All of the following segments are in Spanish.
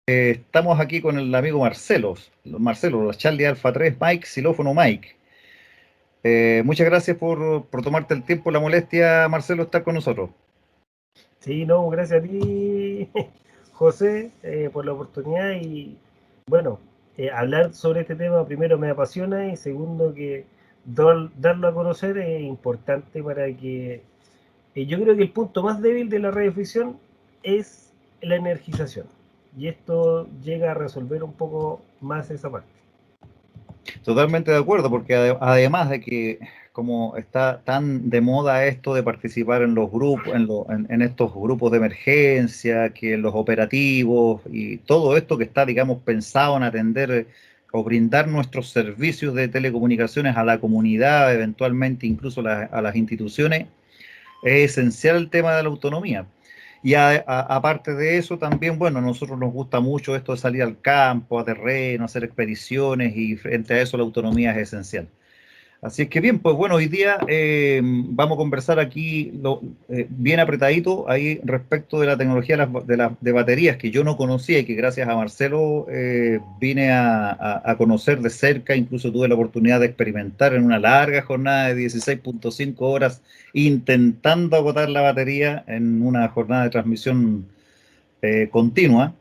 Estamos aquí con el amigo Marcelo. Marcelo, la Charlie Alfa 3 Mike, xilófono Mike. Muchas gracias por tomarte el tiempo y la molestia, Marcelo, estar con nosotros. Sí, no, gracias a ti, José, por la oportunidad y bueno, hablar sobre este tema primero me apasiona y segundo que darlo a conocer es importante para que yo creo que el punto más débil de la radioficción es la energización y esto llega a resolver un poco más esa parte. Totalmente de acuerdo, porque además de que como está tan de moda esto de participar en los grupos, en estos grupos de emergencia, que en los operativos y todo esto que está, digamos, pensado en atender o brindar nuestros servicios de telecomunicaciones a la comunidad, eventualmente incluso a las instituciones, es esencial el tema de la autonomía. Y aparte de eso, también, bueno, a nosotros nos gusta mucho esto de salir al campo, a terreno, hacer expediciones y frente a eso la autonomía es esencial. Así es que bien, pues bueno, hoy día vamos a conversar aquí bien apretadito ahí respecto de la tecnología de baterías que yo no conocía y que gracias a Marcelo vine a conocer de cerca, incluso tuve la oportunidad de experimentar en una larga jornada de 16.5 horas intentando agotar la batería en una jornada de transmisión continua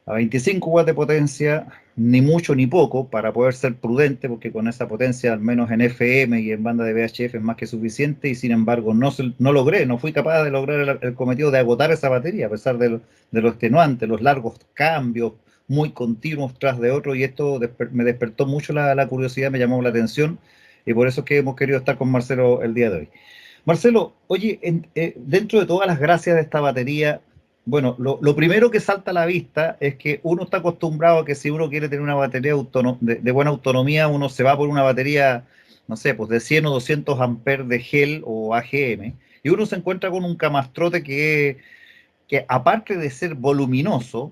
a 25 watts de potencia, ni mucho ni poco, para poder ser prudente, porque con esa potencia, al menos en FM y en banda de VHF, es más que suficiente, y sin embargo no logré, no fui capaz de lograr el cometido de agotar esa batería, a pesar de lo extenuante, los largos cambios muy continuos tras de otro, y esto me despertó mucho la curiosidad, me llamó la atención, y por eso es que hemos querido estar con Marcelo el día de hoy. Marcelo, oye, dentro de todas las gracias de esta batería, bueno, lo primero que salta a la vista es que uno está acostumbrado a que si uno quiere tener una batería de buena autonomía, uno se va por una batería, no sé, pues de 100 o 200 amperes de gel o AGM, y uno se encuentra con un camastrote que aparte de ser voluminoso,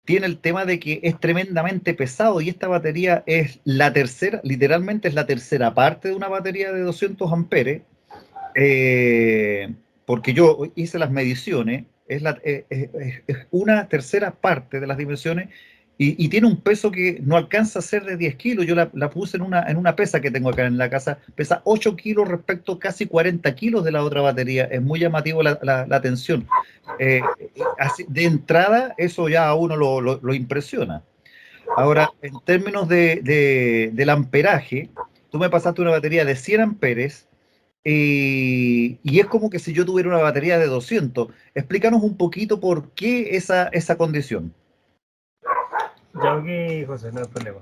tiene el tema de que es tremendamente pesado y esta batería es la tercera, literalmente es la tercera parte de una batería de 200 amperes, eh, porque yo hice las mediciones, es una tercera parte de las dimensiones y tiene un peso que no alcanza a ser de 10 kilos. Yo la puse en una pesa que tengo acá en la casa, pesa 8 kilos respecto a casi 40 kilos de la otra batería. Es muy llamativo la tensión. De entrada, eso ya a uno lo impresiona. Ahora, en términos del amperaje, tú me pasaste una batería de 100 amperes y es como que si yo tuviera una batería de 200. Explícanos un poquito por qué esa condición. Ya, ok, José, no hay problema.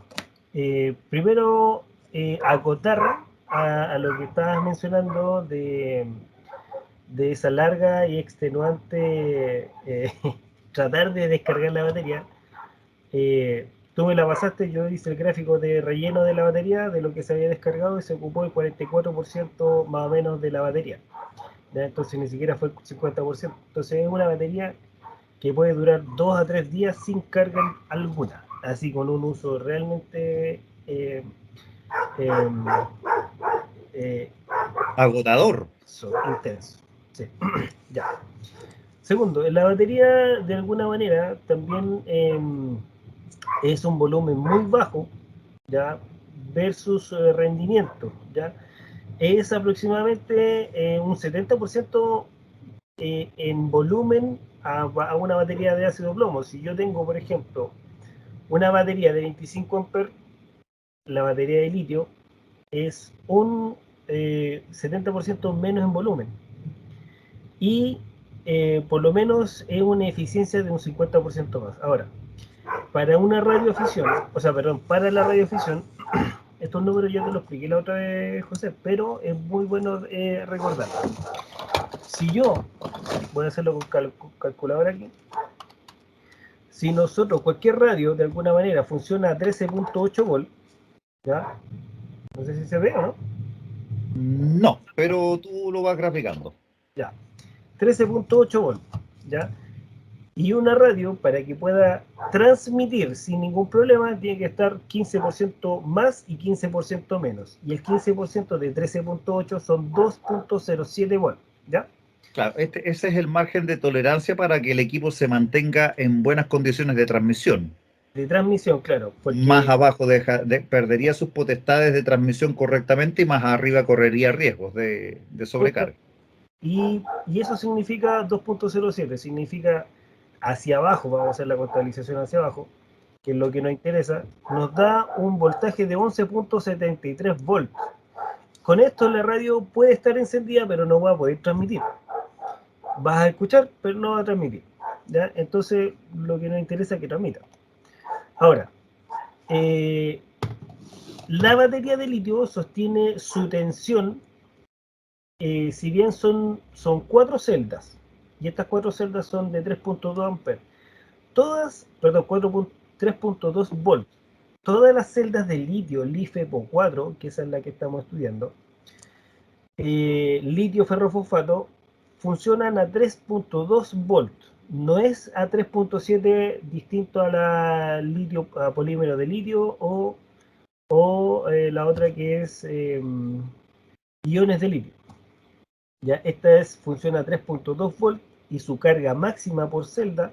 Primero, acotar a lo que estabas mencionando de esa larga y extenuante tratar de descargar la batería. Tú me la pasaste, yo hice el gráfico de relleno de la batería, de lo que se había descargado y se ocupó el 44% más o menos de la batería. ¿Ya? Entonces ni siquiera fue el 50%. Entonces es una batería que puede durar 2 a 3 días sin carga alguna, así con un uso realmente eh, eh, Agotador. intenso. Sí. Ya. Segundo, la batería de alguna manera también es un volumen muy bajo, ¿ya? Versus rendimiento, ¿ya? Es aproximadamente un 70% en volumen a una batería de ácido plomo. Si yo tengo, por ejemplo, una batería de 25 amperes, la batería de litio es un 70% menos en volumen. Y por lo menos es una eficiencia de un 50% más. Ahora, para una radioafición, o sea, perdón, para la radioafición, estos números ya te los expliqué la otra vez, José, pero es muy bueno recordar. Si yo, voy a hacerlo con calculadora aquí, si nosotros, cualquier radio de alguna manera funciona a 13.8 volt, ¿ya? No sé si se ve o no. No, pero tú lo vas graficando. Ya. 13.8 volt, ¿ya? Y una radio, para que pueda transmitir sin ningún problema, tiene que estar 15% más y 15% menos. Y el 15% de 13.8 son 2.07 volt, ¿ya? Claro, ese es el margen de tolerancia para que el equipo se mantenga en buenas condiciones de transmisión. De transmisión, claro, Más porque abajo perdería sus potestades de transmisión correctamente y más arriba correría riesgos de justo, sobrecarga. y eso significa 2.07, significa hacia abajo, vamos a hacer la contabilización hacia abajo, que es lo que nos interesa, nos da un voltaje de 11.73 volts. Con esto la radio puede estar encendida, pero no va a poder transmitir. Vas a escuchar, pero no va a transmitir. ¿Ya? Entonces, lo que nos interesa es que transmita. Ahora, eh, la batería de litio sostiene su tensión, si bien son 4 celdas, y estas 4 celdas son de 3.2 amperes. Todas, perdón, 3.2 volts. Todas las celdas de litio LiFePO4, que esa es la que estamos estudiando, litio ferrofosfato, funcionan a 3.2 volts. No es a 3.7 distinto a la litio, a polímero de litio o la otra que es iones de litio. Ya, funciona a 3.2 volts y su carga máxima por celda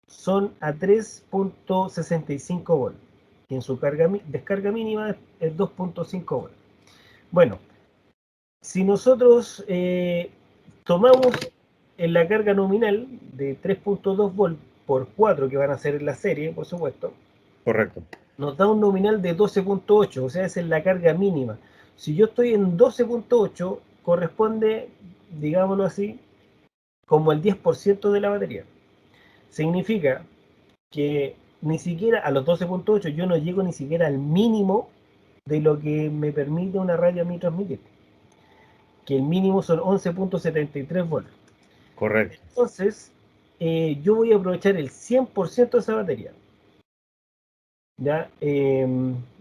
son a 3.65 volts. Y en su descarga mínima es 2.5 volts. Bueno, si nosotros tomamos en la carga nominal de 3.2 volts por 4 que van a ser en la serie, por supuesto, Correcto. nos da un nominal de 12.8, o sea, esa es la carga mínima. Si yo estoy en 12.8, corresponde, digámoslo así, como el 10% de la batería. Significa que ni siquiera a los 12.8 yo no llego ni siquiera al mínimo de lo que me permite una radio a mí transmitir, que el mínimo son 11.73 volts. Correcto. Entonces, yo voy a aprovechar el 100% de esa batería. ¿Ya?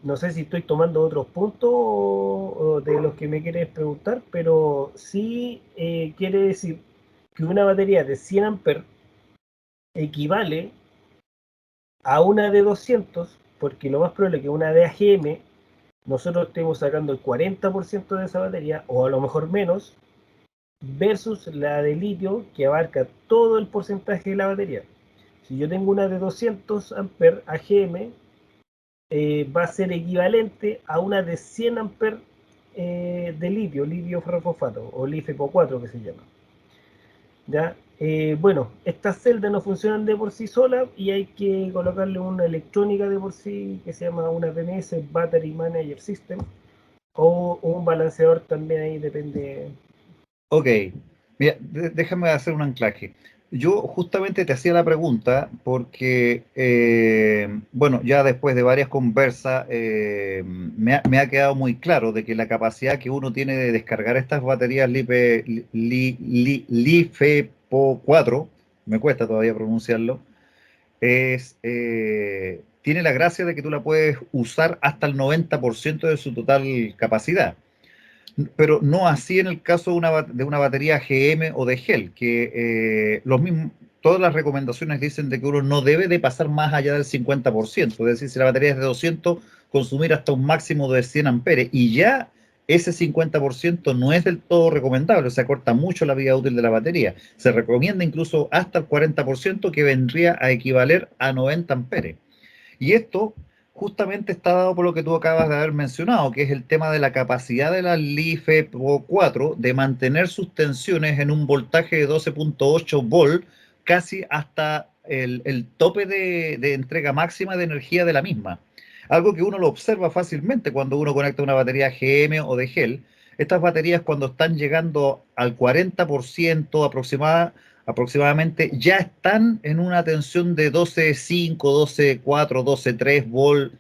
No sé si estoy tomando otros puntos o de los que me quieres preguntar, pero sí quiere decir que una batería de 100 amperes equivale a una de 200, porque lo más probable es que una de AGM nosotros estemos sacando el 40% de esa batería, o a lo mejor menos, versus la de litio que abarca todo el porcentaje de la batería. Si yo tengo una de 200 amperes AGM, va a ser equivalente a una de 100 amperes de litio ferrofosfato, o LiFePO4 que se llama. ¿Ya? Bueno, estas celdas no funcionan de por sí solas y hay que colocarle una electrónica de por sí que se llama una BMS, Battery Manager System, o un balanceador también, ahí depende. Ok, mira, déjame hacer un anclaje. Yo justamente te hacía la pregunta porque, bueno, ya después de varias conversas, me ha quedado muy claro de que la capacidad que uno tiene de descargar estas baterías LiFePO 4, me cuesta todavía pronunciarlo, tiene la gracia de que tú la puedes usar hasta el 90% de su total capacidad, pero no así en el caso de una batería GM o de gel, que todas las recomendaciones dicen de que uno no debe de pasar más allá del 50%, es decir, si la batería es de 200, consumir hasta un máximo de 100 amperes, y ya ese 50% no es del todo recomendable, se acorta mucho la vida útil de la batería, se recomienda incluso hasta el 40%, que vendría a equivaler a 90 amperes. Y esto justamente está dado por lo que tú acabas de haber mencionado, que es el tema de la capacidad de la LiFePO4 de mantener sus tensiones en un voltaje de 12.8 volt, casi hasta el tope de entrega máxima de energía de la misma. Algo que uno lo observa fácilmente cuando uno conecta una batería GM o de gel. Estas baterías, cuando están llegando al 40% aproximadamente, ya están en una tensión de 12.5, 12.4, 12.3 volt,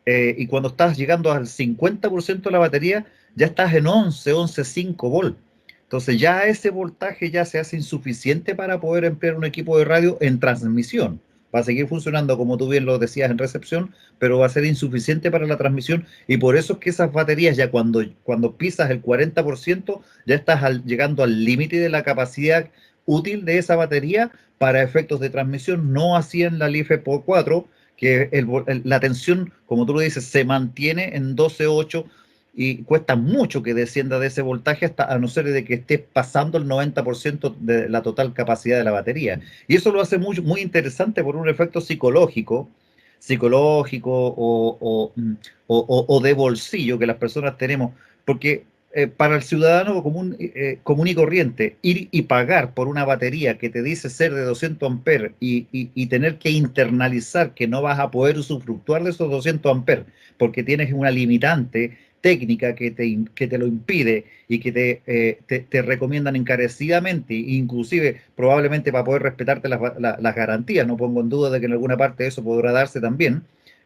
y cuando estás llegando al 50% de la batería, ya estás en 11, 11.5 volt. Entonces ya ese voltaje ya se hace insuficiente para poder emplear un equipo de radio en transmisión. Va a seguir funcionando, como tú bien lo decías, en recepción, pero va a ser insuficiente para la transmisión, y por eso es que esas baterías ya cuando pisas el 40% ya estás llegando al límite de la capacidad útil de esa batería para efectos de transmisión, no así en la LiFePO4, que la tensión, como tú lo dices, se mantiene en 12.8 y cuesta mucho que descienda de ese voltaje hasta a no ser de que estés pasando el 90% de la total capacidad de la batería. Y eso lo hace muy interesante por un efecto psicológico o de bolsillo que las personas tenemos, porque para el ciudadano común y corriente, ir y pagar por una batería que te dice ser de 200 amperes y tener que internalizar que no vas a poder usufructuar de esos 200 amperes porque tienes una limitante técnica que te lo impide y que te recomiendan encarecidamente, inclusive probablemente para poder respetarte las garantías, no pongo en duda de que en alguna parte eso podrá darse también,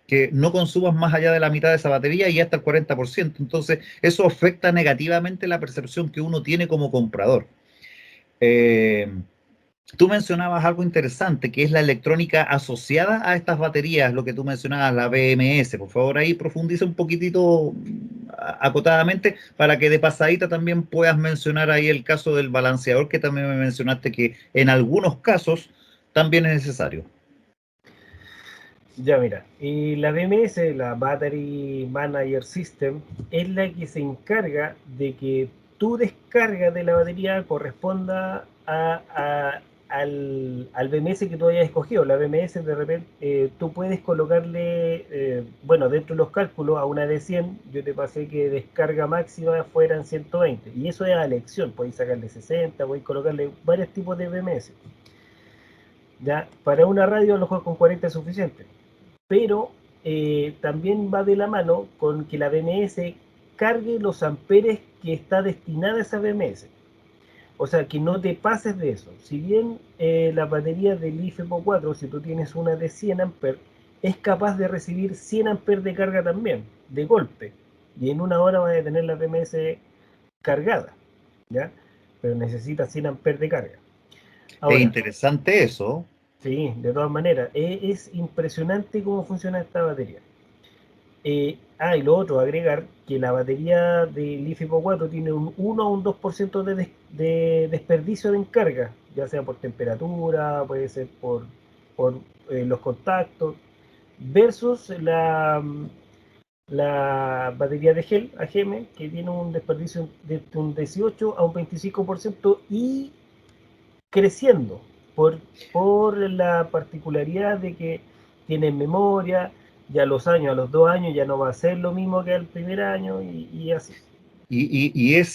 que no consumas más allá de la mitad de esa batería y hasta el 40%. Entonces, eso afecta negativamente la percepción que uno tiene como comprador. Eh, Tú mencionabas algo interesante, que es la electrónica asociada a estas baterías, lo que tú mencionabas, la BMS. Por favor, ahí profundiza un poquitito acotadamente para que de pasadita también puedas mencionar ahí el caso del balanceador, que también me mencionaste que en algunos casos también es necesario. Ya mira, y la BMS, la Battery Manager System, es la que se encarga de que tu descarga de la batería corresponda al BMS que tú hayas escogido. La BMS de repente tú puedes colocarle, bueno, dentro de los cálculos a una de 100, yo te pasé que descarga máxima fueran 120, y eso es a elección, podéis sacarle 60, podéis colocarle varios tipos de BMS. ¿Ya? Para una radio a lo mejor con 40 es suficiente, pero también va de la mano con que la BMS cargue los amperes que está destinada a esa BMS. O sea, que no te pases de eso. Si bien la batería del IFEPO 4, si tú tienes una de 100 amperes, es capaz de recibir 100 amperes de carga también, de golpe. Y en una hora vas a tener la BMS cargada, ¿ya? Pero necesita 100 amperes de carga. Es Ahora, interesante eso. sí, de todas maneras, es impresionante cómo funciona esta batería. Y lo otro, agregar que la batería del LiFePO 4 tiene un 1 a un 2% de desperdicio de encarga, ya sea por temperatura, puede ser por los contactos, versus la batería de gel AGM, que tiene un desperdicio de un 18 a un 25% y creciendo por la particularidad de que tiene memoria, ya a los 2 años ya no va a ser lo mismo que al primer año y así. Esa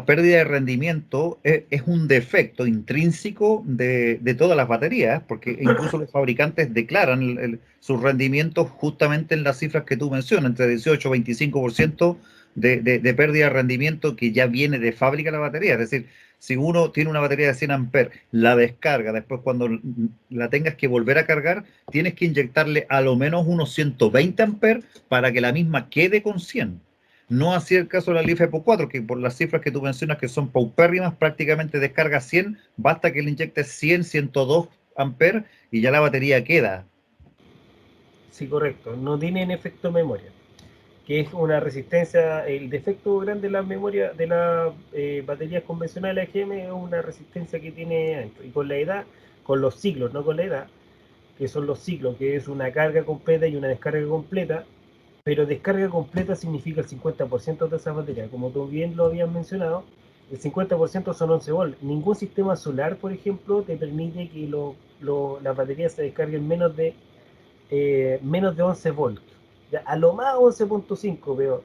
pérdida de rendimiento es un defecto intrínseco de todas las baterías, porque incluso los fabricantes declaran sus rendimientos justamente en las cifras que tú mencionas, entre 18 y 25% de pérdida de rendimiento que ya viene de fábrica la batería. Es decir, si uno tiene una batería de 100 amperes, la descarga, después cuando la tengas que volver a cargar, tienes que inyectarle a lo menos unos 120 amperes para que la misma quede con 100. No así el caso de la Leaf Epo 4, que por las cifras que tú mencionas que son paupérrimas, prácticamente descarga 100, basta que le inyectes 100, 102 amperes y ya la batería queda. Sí, correcto. No tienen efecto memoria, que es una resistencia. El defecto grande de la memoria de las baterías convencionales AGM es una resistencia que tiene ancho. Y con la edad, con los ciclos, no con la edad, que son los ciclos, que es una carga completa y una descarga completa, pero descarga completa significa el 50% de esa batería. Como tú bien lo habías mencionado, el 50% son 11 volts. Ningún sistema solar, por ejemplo, te permite que las baterías se descarguen menos de 11 volts. Ya, a lo más 11.5,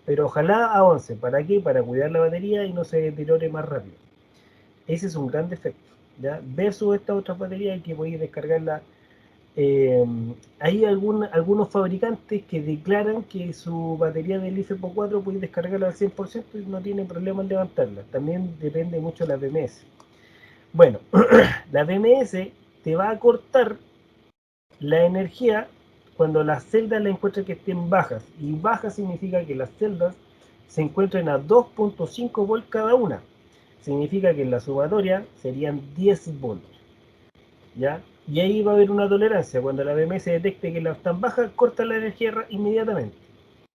pero ojalá a 11. ¿Para qué? Para cuidar la batería y no se deteriore más rápido. Ese es un gran defecto. ¿Ya? Versus estas otras baterías que podéis descargarla. eh, Hay algunos fabricantes que declaran que su batería del IFEPO 4 puede descargarla al 100% y no tiene problema en levantarla. También depende mucho de la BMS. Bueno, la BMS te va a cortar la energía cuando las celdas la encuentran que estén bajas. Y bajas significa que las celdas se encuentren a 2.5 volts cada una. Significa que en la sumatoria serían 10 volts. ¿Ya? Y ahí va a haber una tolerancia. Cuando la BMS detecte que la están baja, corta la energía inmediatamente.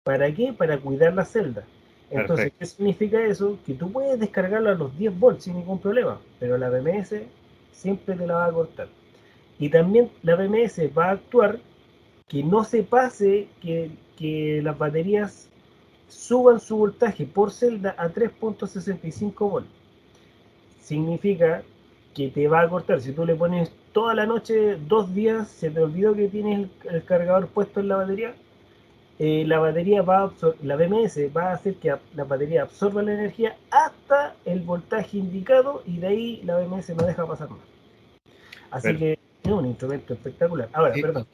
¿Para qué? Para cuidar la celda. Entonces, ¿qué Perfecto. significa eso? Que tú puedes descargarlo a los 10 volts sin ningún problema, pero la BMS siempre te la va a cortar. Y también la BMS va a actuar que no se pase, que que las baterías suban su voltaje por celda a 3.65 volts. Significa que te va a cortar. Si tú le pones toda la noche, 2 días, se te olvidó que tienes el cargador puesto en la batería, la batería la BMS va a hacer que la batería absorba la energía hasta el voltaje indicado y de ahí la BMS no deja pasar más. Así Pero, que es un instrumento espectacular. Ahora, eh, perdón.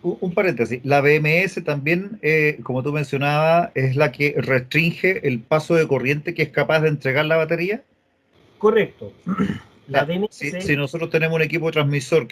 un paréntesis, la BMS también, como tú mencionabas, es la que restringe el paso de corriente que es capaz de entregar la batería. Correcto. O La sea, si BMS, nosotros tenemos un equipo transmisor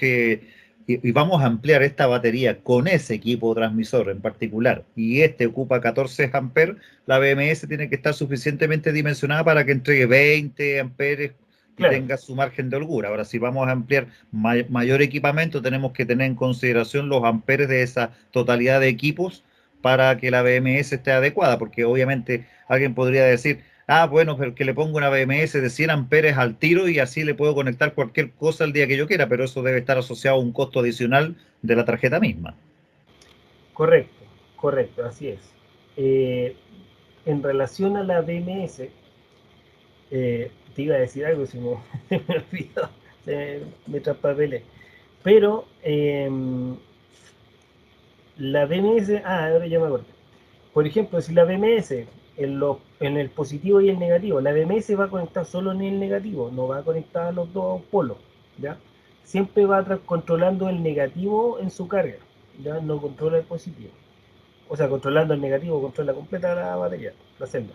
y vamos a ampliar esta batería con ese equipo transmisor en particular, y este ocupa 14 amperes, la BMS tiene que estar suficientemente dimensionada para que entregue 20 amperes y claro, tenga su margen de holgura. Ahora, si vamos a ampliar mayor equipamiento, tenemos que tener en consideración los amperes de esa totalidad de equipos para que la BMS esté adecuada, porque obviamente alguien podría decir, ah, bueno, pero que le pongo una BMS de 100 amperes al tiro y así le puedo conectar cualquier cosa el día que yo quiera, pero eso debe estar asociado a un costo adicional de la tarjeta misma. correcto, correcto, así es. Eh, en relación a la BMS, te iba a decir algo, si me, se me olvidó, me traspapelé. Pero la BMS, ahora ya me acuerdo. Por ejemplo, si la BMS en el positivo y el negativo, la BMS va a conectar solo en el negativo, no va a conectar a los dos polos, ¿ya? Siempre va controlando el negativo en su carga, ya no controla el positivo. O sea, controlando el negativo, controla completa la batería, la celda.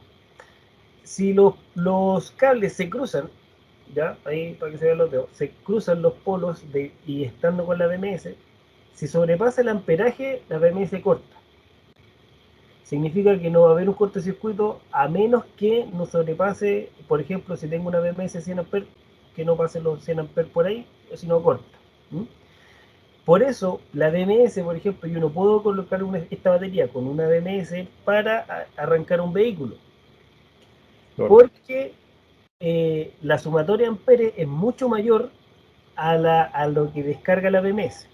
Si los cables se cruzan, ya, ahí para que se vean los dedos, se cruzan los polos y estando con la BMS, si sobrepasa el amperaje, la BMS corta. Significa que no va a haber un cortocircuito a menos que no sobrepase, por ejemplo, si tengo una BMS 100 A, que no pase los 100 A por ahí, sino corta. ¿Mm? Por eso, la BMS, por ejemplo, yo no puedo colocar esta batería con una BMS para arrancar un vehículo, Correcto. porque la sumatoria amperes es mucho mayor a lo que descarga la BMS.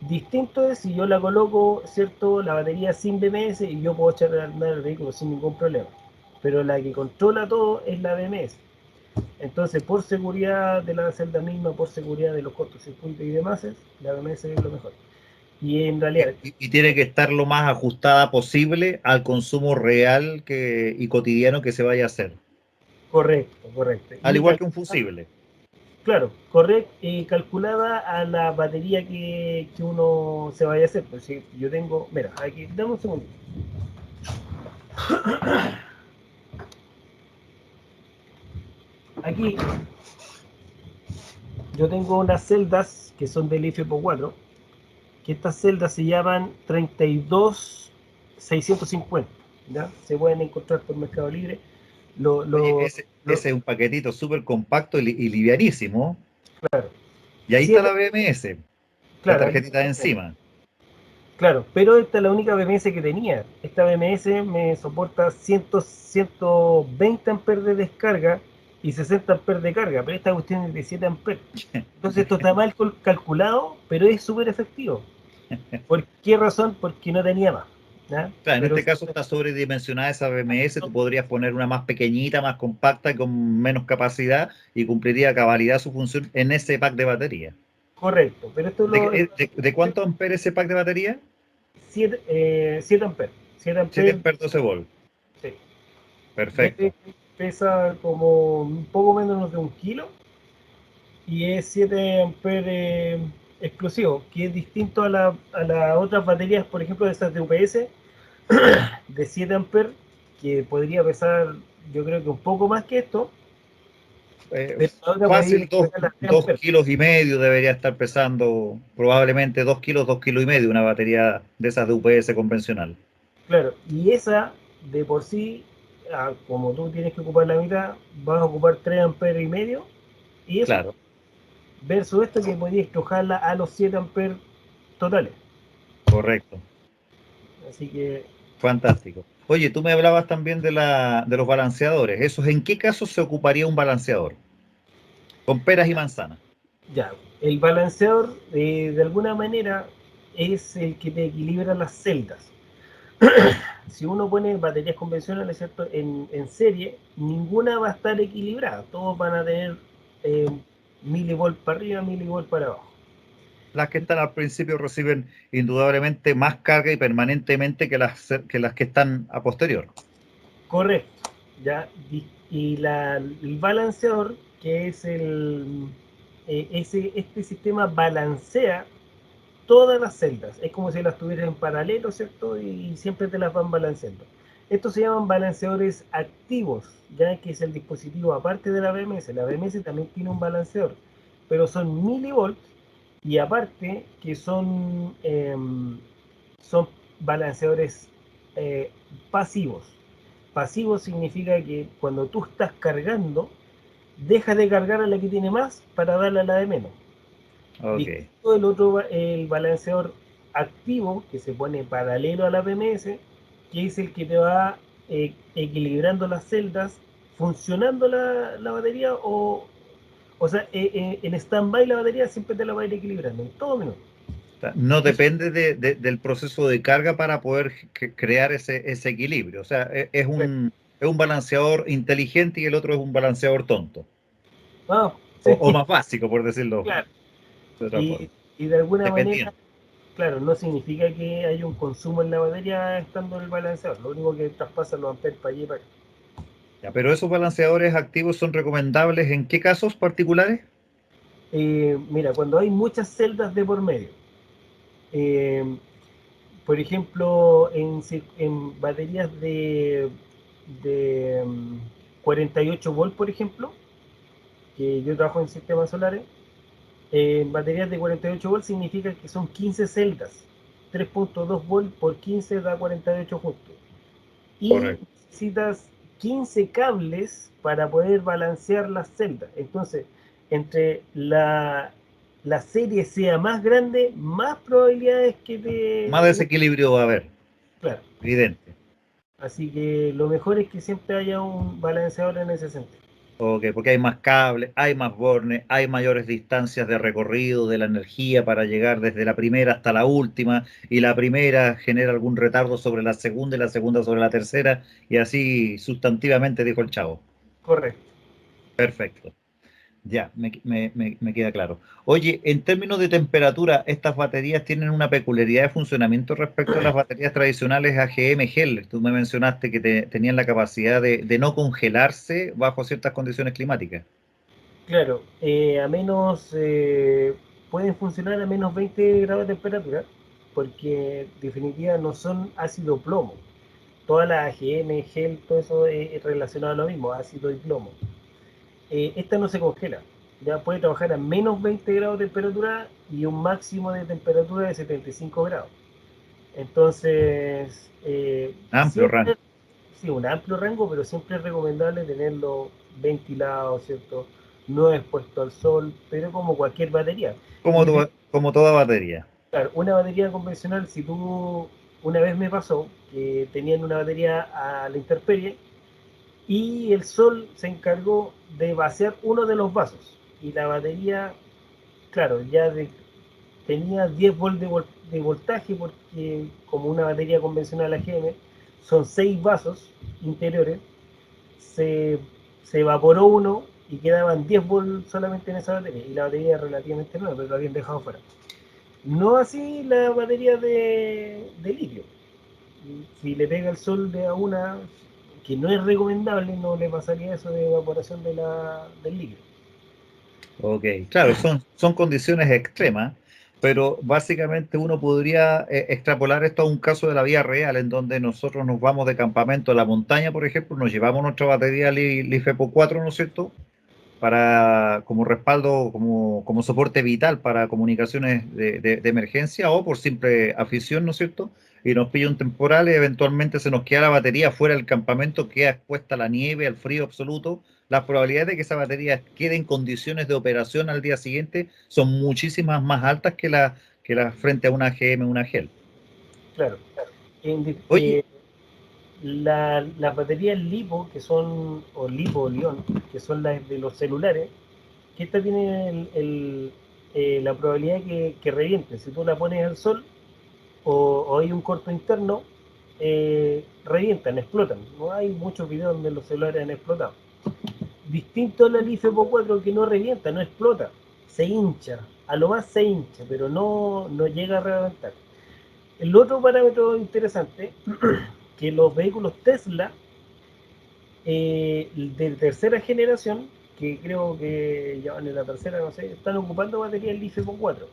Distinto es si yo la coloco, ¿cierto?, la batería sin BMS y yo puedo echar a andar el vehículo sin ningún problema. Pero la que controla todo es la BMS. Entonces, por seguridad de la celda misma, por seguridad de los cortocircuitos y demás, la BMS es lo mejor. Y en realidad, Y tiene que estar lo más ajustada posible al consumo real y cotidiano que se vaya a hacer. correcto, correcto. Al Y igual que un fusible. claro, correcto, calculada a la batería que uno se vaya a hacer. Pues si yo tengo, mira, aquí, dame un segundo. Aquí yo tengo unas celdas que son del IFEPO4, que estas celdas se llaman 32650, ¿ya? Se pueden encontrar por Mercado Libre. Lo, Oye, lo, lo, ese es un paquetito súper compacto y livianísimo. claro, Y ahí está 7, la BMS, la claro, aquí tarjetita de está. encima. Claro, pero esta es la única BMS que tenía. Esta BMS me soporta 120 amperes de descarga y 60 amperes de carga, pero esta cuestión es de 7 amperes. Entonces esto está mal calculado, pero es súper efectivo. ¿Por qué razón? Porque no tenía más, ¿ya? Claro, en Pero este caso está sobredimensionada esa BMS, tú podrías poner una más pequeñita, más compacta, con menos capacidad y cumpliría a cabalidad su función en ese pack de batería. correcto, pero esto ¿De cuánto ampere ese pack de batería? 7 amperes. 7 7 amperes, amperes 12 volt. sí. Perfecto. Pesa como un poco menos de un kilo y es 7 amperes exclusivo, que es distinto a las otras baterías, por ejemplo, de esas de UPS, de 7 amperes, que podría pesar, yo creo que un poco más que esto, Eh, pero la otra podría Fácil, llegar a las 3 dos amperes. kilos y medio debería estar pesando, probablemente 2 kilos y medio, una batería de esas de UPS convencional. Claro, y esa de por sí, como tú tienes que ocupar la mitad, vas a ocupar 3 amperes y medio, y eso, Claro, versus esto que podías estrujarla a los 7 amperes totales. correcto. Así que, Fantástico. Oye, tú me hablabas también de los balanceadores. ¿Esos en qué casos se ocuparía un balanceador? Con peras y manzanas. ya, el balanceador, de alguna manera, es el que te equilibra las celdas. Si uno pone baterías convencionales, ¿cierto? En serie, ninguna va a estar equilibrada. Todos van a tener eh, milivolt para arriba, milivolt para abajo. Las que están al principio reciben indudablemente más carga y permanentemente que las que están a posterior. Correcto. ¿Ya? El balanceador, que es este sistema balancea todas las celdas. Es como si las tuvieras en paralelo, ¿cierto? Y siempre te las van balanceando. Estos se llaman balanceadores activos, ya que es el dispositivo aparte de la BMS. La BMS también tiene un balanceador, pero son milivolts y aparte que son balanceadores eh, pasivos. Pasivo significa que cuando tú estás cargando, deja de cargar a la que tiene más para darle a la de menos. Ok. Distinto el otro, el balanceador activo, que se pone paralelo a la PMS, que es el que te va equilibrando las celdas, funcionando la batería o sea, en stand-by la batería siempre te la va a ir equilibrando en todo minuto. No Eso, depende del proceso de carga para poder crear ese equilibrio. O sea, es un balanceador inteligente y el otro es un balanceador tonto. ah, sí, O más básico, por decirlo claro. de otra forma. Y de alguna manera, Dependiendo. claro, no significa que haya un consumo en la batería estando en el balanceador. Lo único que traspasa los amperes para allí y para acá. Ya, pero esos balanceadores activos son recomendables ¿en qué casos particulares? Mira, cuando hay muchas celdas de por medio, eh, por ejemplo, en baterías de 48 volt, por ejemplo, que yo trabajo en sistemas solares, en baterías de 48 volt significa que son 15 celdas. 3.2 volt por 15 da 48 justo. Y Correcto. necesitas 15 cables para poder balancear las celdas. Entonces, entre la serie sea más grande, más probabilidades que Más te... desequilibrio va a haber, Claro. evidente. Así que lo mejor es que siempre haya un balanceador en ese sentido. Ok, porque hay más cables, hay más bornes, hay mayores distancias de recorrido de la energía para llegar desde la primera hasta la última, y la primera genera algún retardo sobre la segunda y la segunda sobre la tercera, y así sustantivamente, dijo el chavo. Correcto. Perfecto. Ya, me queda claro. Oye, en términos de temperatura, estas baterías tienen una peculiaridad de funcionamiento respecto a las baterías tradicionales AGM Gel. Tú me mencionaste que tenían la capacidad de no congelarse bajo ciertas condiciones climáticas. Claro, pueden funcionar a menos 20 grados de temperatura, porque en definitiva no son ácido plomo. Todas las AGM, gel, todo eso es relacionado a lo mismo, ácido y plomo. Esta no se congela, ya puede trabajar a menos 20 grados de temperatura y un máximo de temperatura de 75 grados. Entonces, Amplio rango. siempre, sí, un amplio rango, pero siempre es recomendable tenerlo ventilado, ¿cierto? No expuesto al sol, pero como cualquier batería. Como toda batería. Claro, una batería convencional, una vez me pasó que tenían una batería a la intemperie y el sol se encargó de vaciar uno de los vasos y la batería, claro, tenía 10 volts de voltaje porque como una batería convencional AGM son 6 vasos interiores, se, se evaporó uno y quedaban 10 volts solamente en esa batería y la batería es relativamente nueva, pero lo habían dejado fuera. No así la batería de litio. Si le pega el sol de a una, que no es recomendable, no le pasaría eso de evaporación del litio. Ok, claro, son condiciones extremas, pero básicamente uno podría extrapolar esto a un caso de la vida real, en donde nosotros nos vamos de campamento a la montaña, por ejemplo, nos llevamos nuestra batería LiFePO 4, ¿no es cierto? Para, como respaldo, como soporte vital para comunicaciones de emergencia o por simple afición, ¿no es cierto? Y nos pilla un temporal y eventualmente se nos queda la batería fuera del campamento, queda expuesta a la nieve, al frío absoluto. Las probabilidades de que esa batería quede en condiciones de operación al día siguiente son muchísimas más altas que las frente a una GM, una GEL. Claro. Oye, Las baterías LiPo, que son, o LiPo-Lión, que son las de los celulares, que esta tiene la probabilidad que reviente. Si tú la pones al sol, o hay un corto interno, revientan, explotan. No hay muchos videos donde los celulares han explotado. Distinto al Leaf Epo 4 que no revienta, no explota, se hincha, a lo más se hincha, pero no llega a reventar. El otro parámetro interesante, que los vehículos Tesla de tercera generación, que creo que ya van en la tercera, no sé, están ocupando baterías Leaf Epo 4.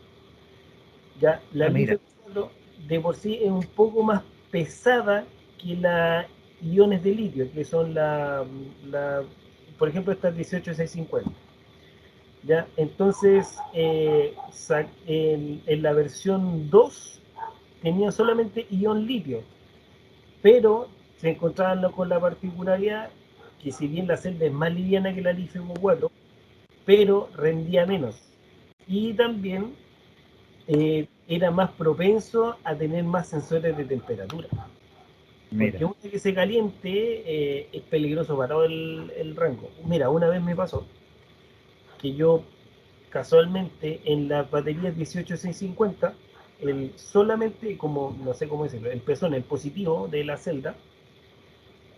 Ya, la Ah, Leaf mira, Epo 4 de por sí es un poco más pesada que las iones de litio, que son por ejemplo, estas 18650. ¿Ya? Entonces, en la versión 2 tenía solamente ion litio, pero se encontraban con la particularidad que si bien la celda es más liviana que la litio 4, pero rendía menos. Y también era más propenso a tener más sensores de temperatura. Porque mira. una que se caliente es peligroso para todo el rango. Mira, una vez me pasó que yo casualmente en las baterías 18650, solamente, como no sé cómo decirlo, el pezón, el positivo de la celda,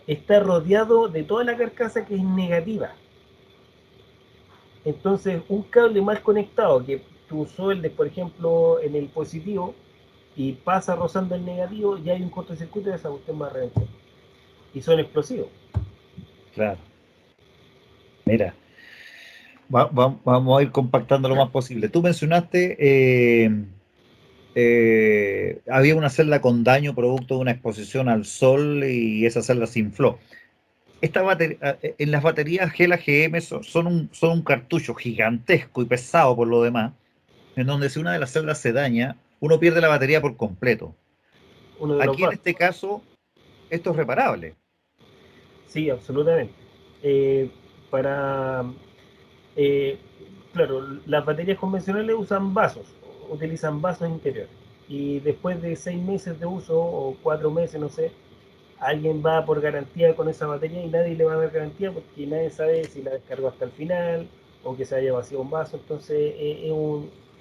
está rodeado de toda la carcasa que es negativa. Entonces, un cable mal conectado que tú sueldes, por ejemplo, en el positivo y pasa rozando el negativo, ya hay un cortocircuito de esa cuestión más reventar. Y son explosivos. Claro, mira, vamos a ir compactando lo más posible. Tú mencionaste, había una celda con daño producto de una exposición al sol y esa celda se infló. En las baterías Gel AGM son un cartucho gigantesco y pesado por lo demás, en donde si una de las celdas se daña, uno pierde la batería por completo. Uno de los Aquí en vasos. este caso, esto es reparable. Sí, absolutamente. Eh, para eh, claro, las baterías convencionales usan vasos, utilizan vasos interiores. Y después de 6 meses de uso o 4 meses, no sé, alguien va por garantía con esa batería y nadie le va a dar garantía porque nadie sabe si la descargó hasta el final o que se haya vaciado un vaso. Entonces,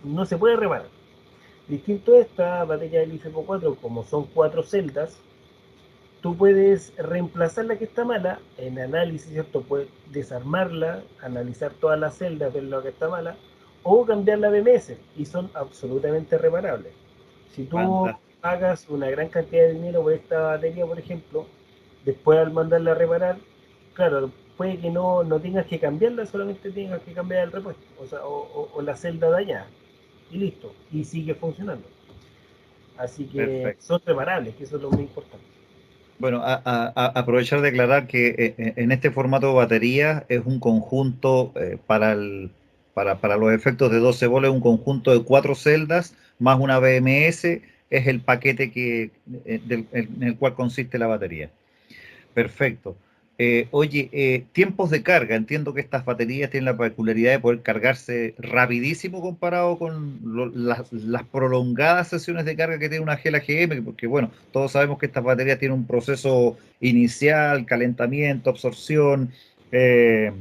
no se puede reparar. Distinto a esta batería del IFEPO 4, como son 4 celdas, tú puedes reemplazar la que está mala en análisis, ¿cierto? Puedes desarmarla, analizar todas las celdas, ver lo que está mala, o cambiar la BMS, y son absolutamente reparables. Si tú Fantástico. pagas una gran cantidad de dinero por esta batería, por ejemplo, después al mandarla a reparar, claro, puede que no tengas que cambiarla, solamente tengas que cambiar el repuesto, o sea, o la celda dañada, y listo, y sigue funcionando. Así que Perfecto. son reparables, que eso es lo muy importante. Bueno, aprovechar de aclarar que en este formato de batería es un conjunto para los efectos de 12 volts, es un conjunto de 4 celdas más una BMS, es el paquete en el cual consiste la batería. Perfecto. Oye, tiempos de carga. Entiendo que estas baterías tienen la peculiaridad de poder cargarse rapidísimo comparado con las prolongadas sesiones de carga que tiene una Gel AGM, porque bueno, todos sabemos que estas baterías tienen un proceso inicial, calentamiento, absorción, eh,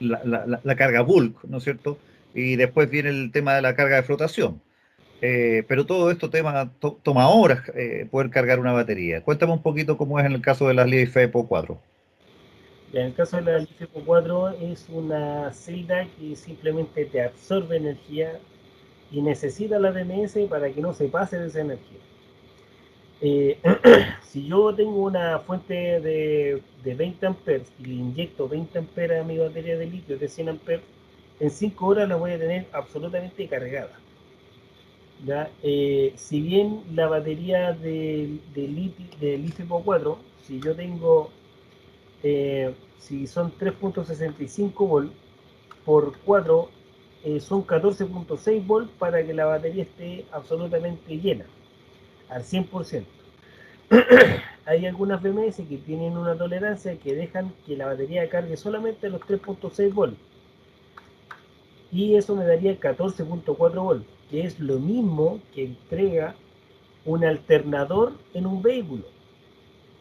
la carga bulk, ¿no es cierto? Y después viene el tema de la carga de flotación. Pero todo esto toma horas poder cargar una batería. Cuéntame un poquito cómo es en el caso de las Leaf Epo 4. En el caso de la LiFePO 4 es una celda que simplemente te absorbe energía y necesita la DMS para que no se pase de esa energía. Eh, si yo tengo una fuente de 20 amperes y le inyecto 20 amperes a mi batería de litio de 100 amperes, en 5 horas la voy a tener absolutamente cargada. ¿Ya? Si bien la batería de LiFePO 4, si yo tengo si son 3.65 volt por 4, son 14.6 volt para que la batería esté absolutamente llena, al 100%. Hay algunas BMS que tienen una tolerancia que dejan que la batería cargue solamente los 3.6 volt y eso me daría 14.4 volt, que es lo mismo que entrega un alternador en un vehículo,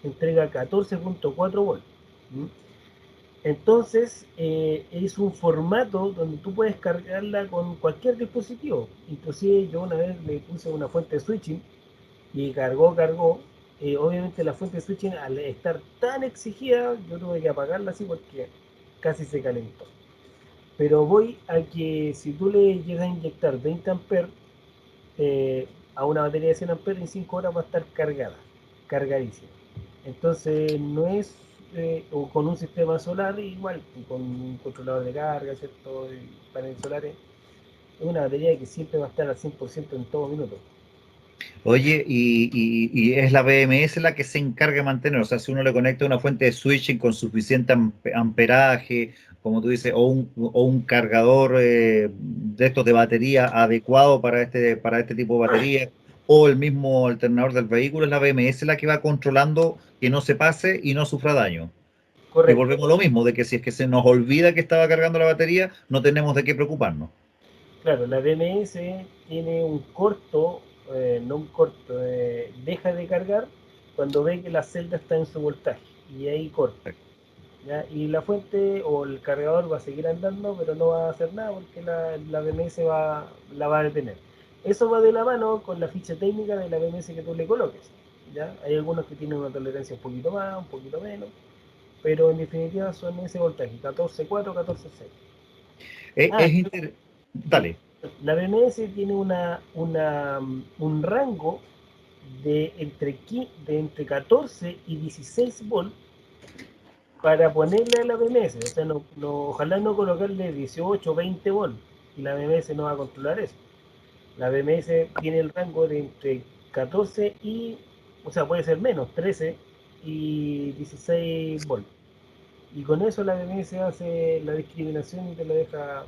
entrega 14.4 volt. Entonces, es un formato donde tú puedes cargarla con cualquier dispositivo. Inclusive yo una vez le puse una fuente de switching y cargó. Obviamente la fuente de switching, al estar tan exigida, yo tuve que apagarla así porque casi se calentó. Pero voy a que si tú le llegas a inyectar 20 amperes a una batería de 100 amperes, en 5 horas va a estar cargada, cargadísima. Entonces no es, o con un sistema solar igual, con un controlador de carga, ¿cierto? Y paneles solares, es una batería que siempre va a estar al 100% en todo minuto. Oye, y es la BMS la que se encarga de mantener, o sea, si uno le conecta una fuente de switching con suficiente amperaje, como tú dices, o un cargador de estos de batería adecuado para este tipo de batería, o el mismo alternador del vehículo, es la BMS la que va controlando que no se pase y no sufra daño. Y Correcto. volvemos a lo mismo, de que si es que se nos olvida que estaba cargando la batería, no tenemos de qué preocuparnos. Claro, la DMS tiene un corto, no un corto, deja de cargar cuando ve que la celda está en su voltaje y ahí corta. ¿Ya? Y la fuente o el cargador va a seguir andando, pero no va a hacer nada porque la BMS la va a detener. Eso va de la mano con la ficha técnica de la BMS que tú le coloques. ¿Ya? Hay algunos que tienen una tolerancia un poquito más, un poquito menos, pero en definitiva son ese voltaje, 14.4, 14.6. Ah, sí. Dale. La BMS tiene un rango de entre 14 y 16 volts para ponerle a la BMS. O sea, ojalá no colocarle 18 o 20 volts. Y la BMS no va a controlar eso. La BMS tiene el rango de entre 14 y, o sea, puede ser menos, 13 y 16 volts. Y con eso la BMS hace la discriminación y te lo deja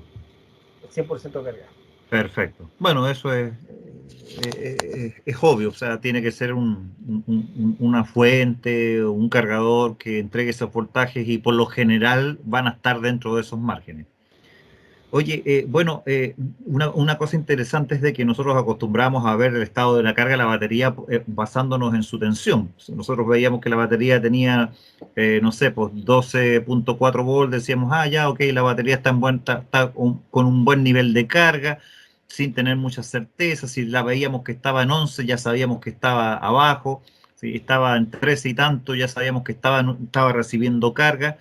100% cargado. Perfecto. Bueno, eso es obvio, o sea, tiene que ser una fuente, un cargador que entregue esos voltajes y por lo general van a estar dentro de esos márgenes. Oye, bueno, una cosa interesante es de que nosotros acostumbramos a ver el estado de la carga de la batería basándonos en su tensión. Si nosotros veíamos que la batería tenía, no sé, pues 12.4 volts, decíamos, ah, ya, ok, la batería está, está con un buen nivel de carga, sin tener mucha certeza. Si la veíamos que estaba en 11, ya sabíamos que estaba abajo. Si estaba en 13 y tanto, ya sabíamos que estaba recibiendo carga.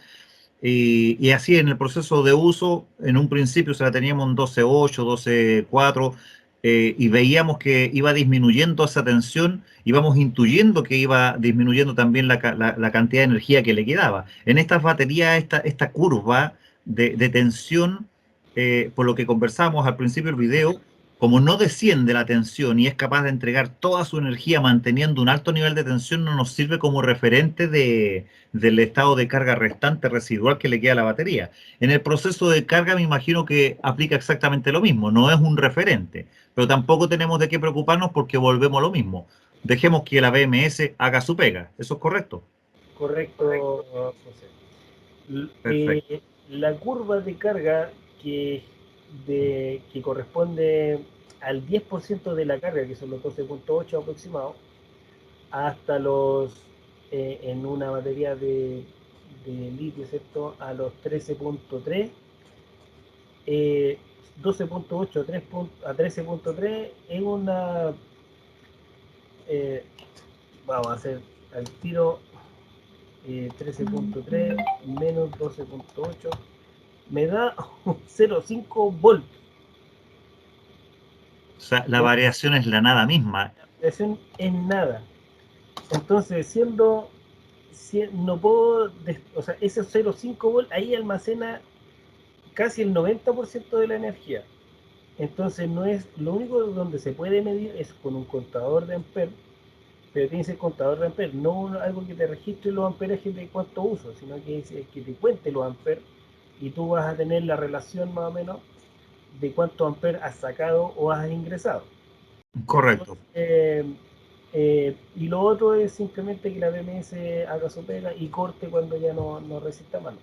Y así en el proceso de uso, en un principio se la teníamos en 12.8, 12.4, y veíamos que iba disminuyendo esa tensión, íbamos intuyendo que iba disminuyendo también la cantidad de energía que le quedaba. En estas baterías, esta curva de tensión, por lo que conversamos al principio del video, como no desciende la tensión y es capaz de entregar toda su energía manteniendo un alto nivel de tensión, no nos sirve como referente del estado de carga restante residual que le queda a la batería. En el proceso de carga me imagino que aplica exactamente lo mismo, no es un referente, pero tampoco tenemos de qué preocuparnos porque volvemos a lo mismo. Dejemos que la BMS haga su pega, ¿eso es correcto? Correcto, José. Perfecto. La curva de carga que corresponde al 10% de la carga, que son los 12.8 aproximados, hasta en una batería de litio, ¿cierto? A los 13.3, 12.8 a 13.3 es eh, vamos a hacer al tiro, 13.3 menos 12.8 me da 0.5 volts. O sea, la variación es la nada misma. Presión en nada. Entonces, no puedo, o sea, ese 0.5 volts ahí almacena casi el 90% de la energía. Entonces, no es lo único donde se puede medir es con un contador de amperes, pero tienes el contador de amperes, no algo que te registre los amperajes de cuánto uso, sino que es que te cuente los amperes y tú vas a tener la relación más o menos de cuánto amperes has sacado o has ingresado. Correcto. Y lo otro es simplemente que la BMS haga su pega y corte cuando ya no resista más.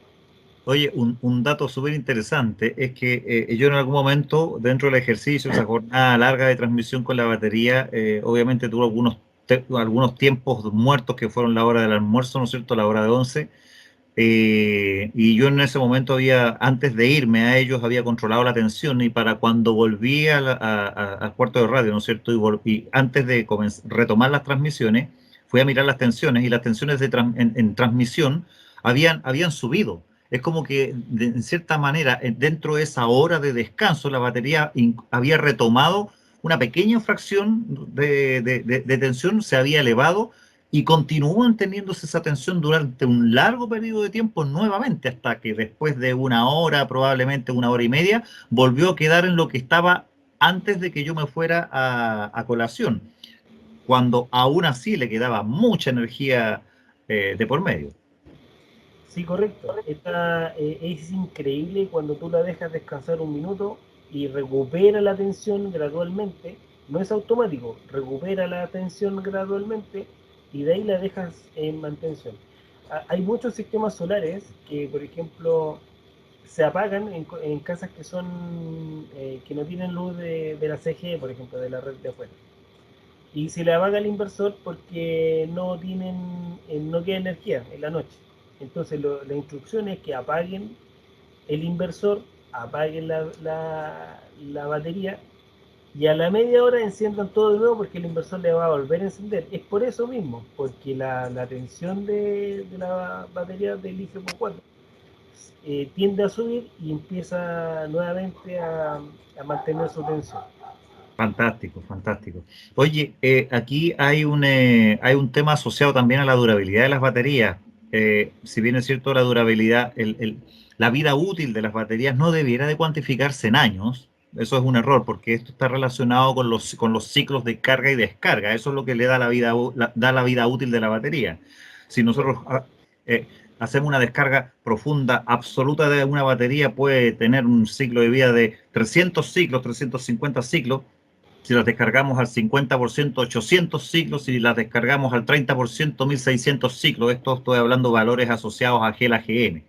Oye, un dato súper interesante es que yo en algún momento, dentro del ejercicio, esa jornada larga de transmisión con la batería, obviamente tuve algunos tiempos muertos que fueron la hora del almuerzo, ¿no es cierto?, la hora de 11, Y yo en ese momento antes de irme a ellos, había controlado la tensión y para cuando volví al cuarto de radio, ¿no es cierto? Y antes de retomar las transmisiones, fui a mirar las tensiones y las tensiones en transmisión habían subido. Es como que, en cierta manera, dentro de esa hora de descanso, la batería había retomado una pequeña fracción de tensión, se había elevado y continúan teniéndose esa tensión durante un largo periodo de tiempo nuevamente, hasta que después de una hora, probablemente una hora y media, volvió a quedar en lo que estaba antes de que yo me fuera a colación, cuando aún así le quedaba mucha energía de por medio. Sí, correcto. Es increíble cuando tú la dejas descansar un minuto y recupera la tensión gradualmente. No es automático, recupera la tensión gradualmente y de ahí la dejas en mantención. Hay muchos sistemas solares que, por ejemplo, se apagan en casas que son que no tienen luz de la CGE, por ejemplo, de la red de afuera. Y se le apaga el inversor porque no queda energía en la noche. Entonces la instrucción es que apaguen el inversor, apaguen la batería y a la media hora enciendan todo de nuevo porque el inversor le va a volver a encender. Es por eso mismo, porque la tensión de la batería del litio por 4 tiende a subir y empieza nuevamente a mantener su tensión. Fantástico, fantástico. Oye, aquí hay un tema asociado también a la durabilidad de las baterías. Si bien es cierto, la durabilidad, la vida útil de las baterías no debiera de cuantificarse en años. Eso es un error, porque esto está relacionado con los ciclos de carga y descarga. Eso es lo que le da da la vida útil de la batería. Si nosotros eh, hacemos una descarga profunda absoluta de una batería, puede tener un ciclo de vida de 300 ciclos, 350 ciclos. Si las descargamos al 50%, 800 ciclos. Si las descargamos al 30%, 1600 ciclos. Esto estoy hablando de valores asociados a GEL AGN.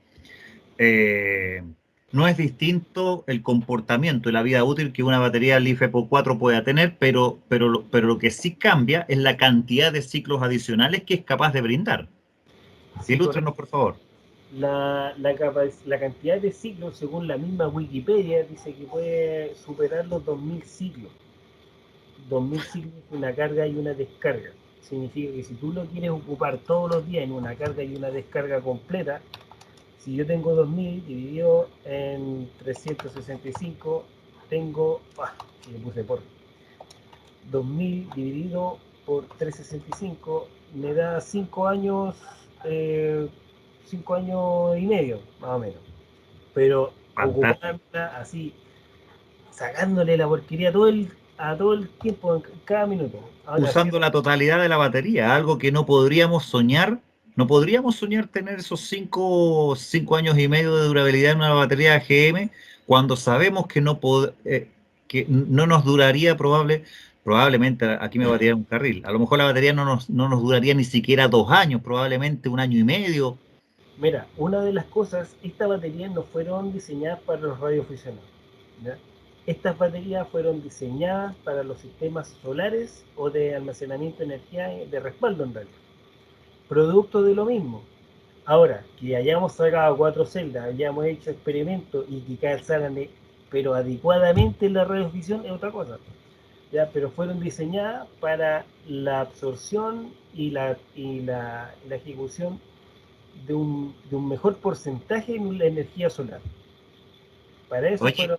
No es distinto el comportamiento y la vida útil que una batería LiFePO4 pueda tener, pero lo que sí cambia es la cantidad de ciclos adicionales que es capaz de brindar. Sí, correcto. Ilústrenos, por favor. La cantidad de ciclos, según la misma Wikipedia, dice que puede superar los 2000 ciclos. 2000 ciclos es una carga y una descarga. Significa que si tú lo quieres ocupar todos los días en una carga y una descarga completa, si yo tengo 2000 dividido en 365, tengo, le puse por 2000 dividido por 365, me da 5 años, 5 años y medio, más o menos. Pero Fantástico. ocuparla así, sacándole la porquería a todo el tiempo, en cada minuto. Ahora, sí, Usando la totalidad de la batería, algo que no podríamos soñar. No podríamos soñar tener esos 5 años y medio de durabilidad en una batería GM cuando sabemos que no nos duraría probablemente, aquí me va a tirar un carril, a lo mejor la batería no nos duraría ni siquiera 2 años, probablemente 1 año y medio. mira, una de las cosas, estas baterías no fueron diseñadas para los radioaficionados. ¿Ya? Estas baterías fueron diseñadas para los sistemas solares o de almacenamiento de energía de respaldo en realidad. Producto de lo mismo. Ahora, que hayamos sacado 4 celdas, hayamos hecho experimentos y que calzaran pero adecuadamente en la radioafición es otra cosa. ¿Ya? Pero fueron diseñadas para la absorción y la ejecución de un mejor porcentaje en la energía solar. Para eso Oye, fueron...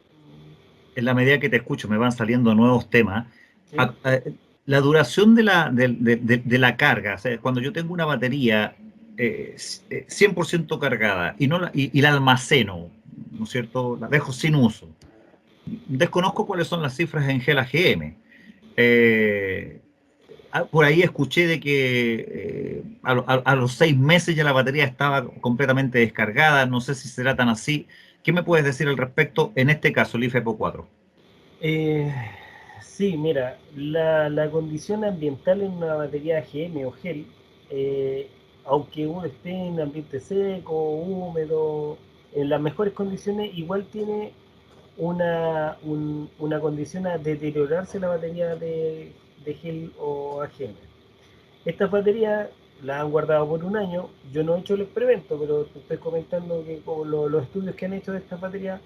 en la medida que te escucho me van saliendo nuevos temas. ¿Sí? A- la duración de la carga, o sea, cuando yo tengo una batería 100% cargada y, no y la almaceno, ¿no es cierto? La dejo sin uso. Desconozco cuáles son las cifras en GEL AGM. Eh, por ahí escuché de que a los 6 meses ya la batería estaba completamente descargada. No sé si será tan así. ¿Qué me puedes decir al respecto en este caso, el IFEPO 4? Eh, sí, mira, la condición ambiental en una batería GM o GEL, aunque uno esté en ambiente seco, húmedo, en las mejores condiciones, igual tiene una condición a deteriorarse la batería de gel o AGM. Estas baterías, la han guardado por un año. Yo no he hecho el experimento, pero te estoy comentando que como los estudios que han hecho de esta batería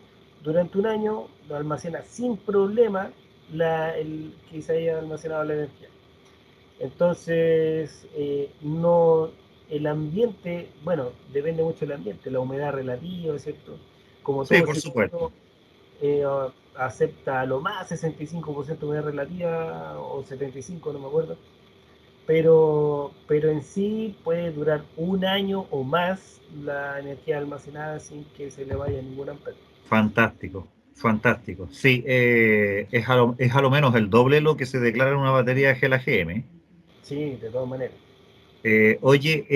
durante un año lo almacena sin problema el que se haya almacenado la energía. Entonces, no, el ambiente, bueno, depende mucho del ambiente, la humedad relativa, ¿cierto? Como Sí, todo por supuesto. ciclo, eh, acepta lo más 65% de humedad relativa o 75%, no me acuerdo, pero en sí puede durar un año o más la energía almacenada sin que se le vaya ningún ampere. Fantástico, fantástico. Sí, es a lo menos el doble lo que se declara en una batería de gel AGM. Sí, de todas maneras. Oye,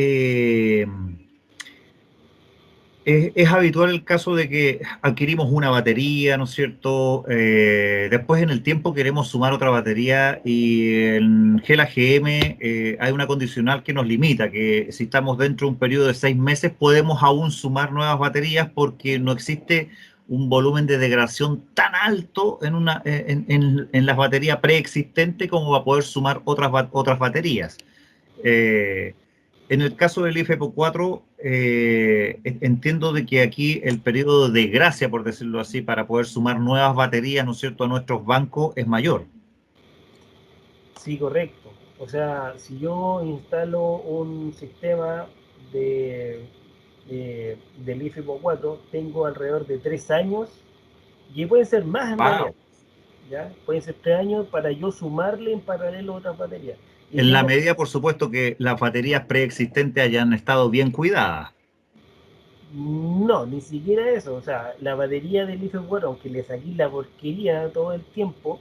es habitual el caso de que adquirimos una batería, ¿no es cierto? Después en el tiempo queremos sumar otra batería y en Gel AGM hay una condicional que nos limita, que si estamos dentro de un periodo de 6 meses podemos aún sumar nuevas baterías porque no existe un volumen de degradación tan alto en las baterías preexistentes como para poder sumar otras baterías. Eh, en el caso del IFEPO 4, entiendo de que aquí el periodo de gracia, por decirlo así, para poder sumar nuevas baterías, ¿no es cierto?, a nuestros bancos es mayor. Sí, correcto. O sea, si yo instalo un sistema de, del IFEPO 4, tengo alrededor de 3 años, y pueden ser más en realidad, Wow. ¿ya? Pueden ser 3 años para yo sumarle en paralelo otras baterías. Y En la tengo, medida, por supuesto, que las baterías preexistentes hayan estado bien cuidadas. no, ni siquiera eso. O sea, la batería del IFEPO 4, aunque le saqué la porquería todo el tiempo,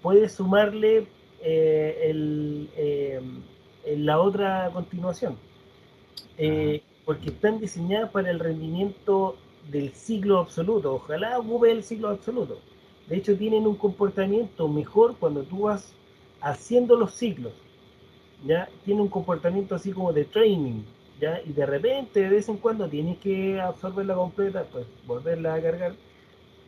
puedes sumarle la otra continuación, Ajá. porque están diseñadas para el rendimiento del ciclo absoluto. Ojalá ocupe el ciclo absoluto. De hecho, tienen un comportamiento mejor cuando tú vas haciendo los ciclos. ¿Ya? Tiene un comportamiento así como de training. ¿Ya? Y de repente, de vez en cuando, tienes que absorberla completa, pues volverla a cargar,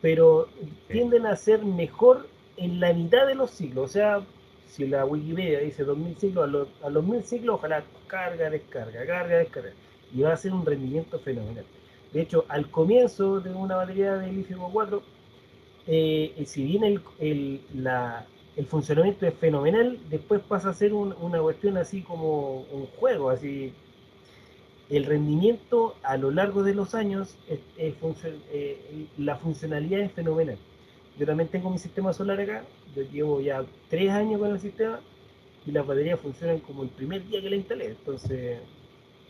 pero Sí. tienden a ser mejor en la mitad de los ciclos. O sea, si la Wikipedia dice 2000 ciclos, a los 1000 ciclos, ojalá carga, descarga, carga, descarga. Y va a ser un rendimiento fenomenal. De hecho, al comienzo de una batería de litio 4, si bien el funcionamiento es fenomenal, después pasa a ser una cuestión así como un juego, así el rendimiento a lo largo de los años, la funcionalidad es fenomenal. Yo también tengo mi sistema solar acá, yo llevo ya 3 años con el sistema y las baterías funcionan como el primer día que la instalé. Entonces,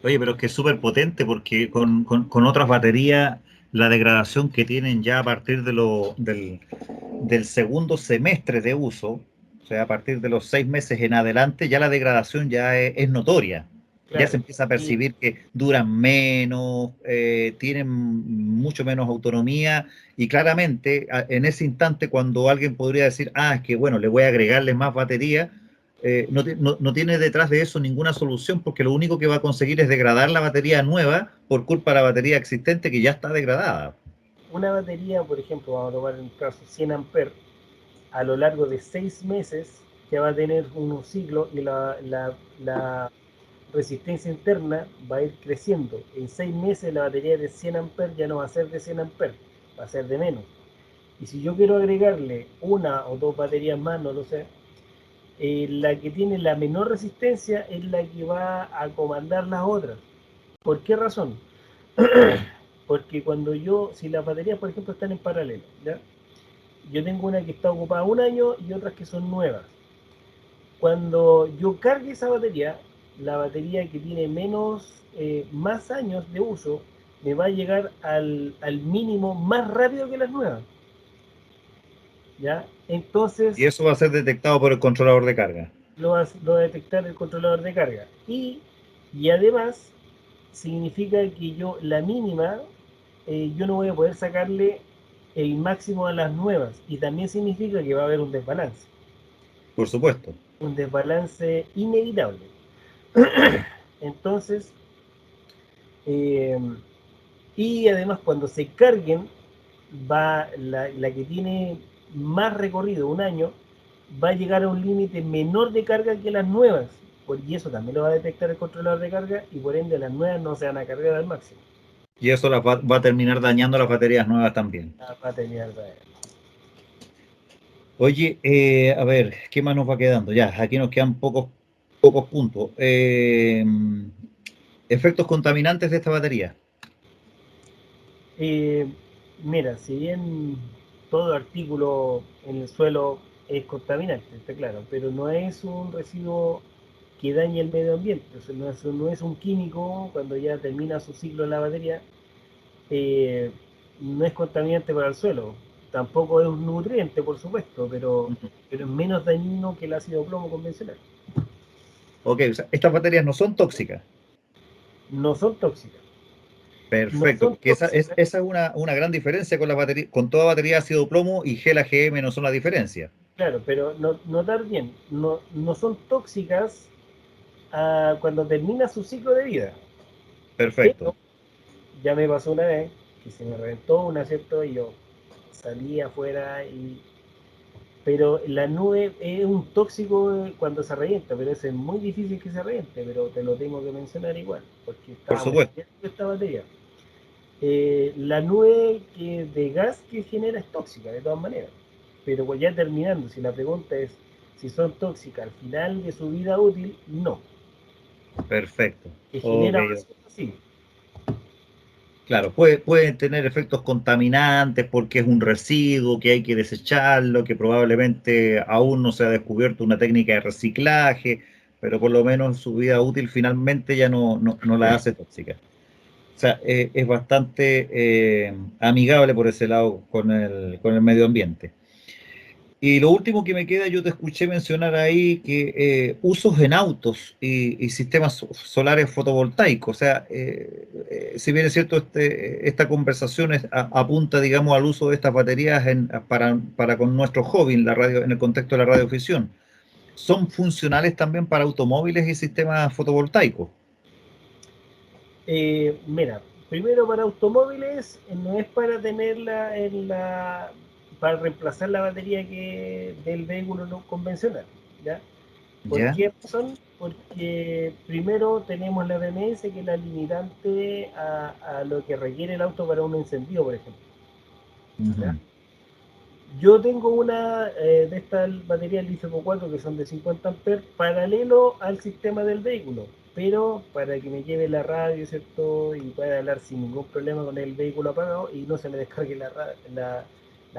Oye, pero es que es súper potente porque con otras baterías, la degradación que tienen ya a partir del segundo semestre de uso, o sea, a partir de los 6 meses en adelante, ya la degradación ya es notoria. Ya se claro, empieza a y percibir que duran menos, tienen mucho menos autonomía y claramente en ese instante cuando alguien podría decir, ah, es que bueno, le voy a agregarle más batería, no tiene detrás de eso ninguna solución porque lo único que va a conseguir es degradar la batería nueva por culpa de la batería existente que ya está degradada. una batería, por ejemplo, vamos a tomar el caso 100 amperes, a lo largo de 6 meses ya va a tener unos ciclos y la resistencia interna va a ir creciendo. En 6 meses la batería de 100 amperes ya no va a ser de 100 amperes, va a ser de menos. Y si yo quiero agregarle una o dos baterías más, no lo sé, la que tiene la menor resistencia es la que va a comandar las otras. ¿Por qué razón? Porque cuando si las baterías, por ejemplo, están en paralelo, ¿ya? Yo tengo una que está ocupada un año y otras que son nuevas. Cuando yo cargue esa batería, la batería que tiene más años de uso, me va a llegar al mínimo más rápido que las nuevas. ¿Ya? Y Entonces eso va a ser detectado por el controlador de carga. lo va a detectar el controlador de carga. Y además significa que la mínima, yo no voy a poder sacarle el máximo a las nuevas. Y también significa que va a haber un desbalance. Por supuesto. Un desbalance inevitable. Entonces, eh, y además cuando se carguen, va la que tiene más recorrido, un año, va a llegar a un límite menor de carga que las nuevas. y eso también lo va a detectar el controlador de carga, y por ende las nuevas no se van a cargar al máximo. Y eso va a terminar dañando las baterías nuevas también. Va a terminar de... Oye, a ver, ¿qué más nos va quedando? Ya, aquí nos quedan pocos puntos. Efectos contaminantes de esta batería. Eh, Mira, si bien todo artículo en el suelo es contaminante, está claro, pero no es un residuo que dañe el medio ambiente. O sea, no es un químico cuando ya termina su ciclo en la batería, eh, no es contaminante para el suelo. Tampoco es un nutriente, por supuesto, pero es menos dañino que el ácido plomo convencional. Ok, o sea, estas baterías no son tóxicas. No son tóxicas. No Perfecto, son porque tóxicas, esa es una gran diferencia con la batería, con toda batería de ácido plomo y gel AGM no son la diferencia. claro, pero notar bien, no son tóxicas cuando termina su ciclo de vida. Perfecto. Pero ya me pasó una vez que se me reventó una, ¿cierto? Y yo salí afuera y... Pero la nube es un tóxico cuando se revienta, pero es muy difícil que se reviente, pero te lo tengo que mencionar igual, porque Por estábamos supuesto. viendo esta batería. La nube de gas que genera es tóxica, de todas maneras. Pero pues ya terminando, si la pregunta es si son tóxicas al final de su vida útil, no. Perfecto. Que Ok. genera basura, sí. Claro, pueden tener efectos contaminantes porque es un residuo que hay que desecharlo, que probablemente aún no se ha descubierto una técnica de reciclaje, pero por lo menos su vida útil finalmente ya no la hace tóxica. O sea, es bastante amigable por ese lado con el medio ambiente. Y lo último que me queda, yo te escuché mencionar ahí que usos en autos y sistemas solares fotovoltaicos. O sea, si bien es cierto, esta conversación apunta, digamos, al uso de estas baterías para con nuestro hobby en la radio, en el contexto de la radiodifusión. ¿Son funcionales también para automóviles y sistemas fotovoltaicos? Mira, primero para automóviles no es para tenerla para reemplazar la batería del vehículo no convencional, ¿ya? ¿Por ¿Ya? qué razón? Porque primero tenemos la BMS, que es la limitante a lo que requiere el auto para un encendido, por ejemplo, ¿ya? Ujú. Yo tengo una de estas baterías LiFePO 4 que son de 50 amperes paralelo al sistema del vehículo, pero para que me lleve la radio, ¿cierto? Y pueda hablar sin ningún problema con el vehículo apagado y no se me descargue la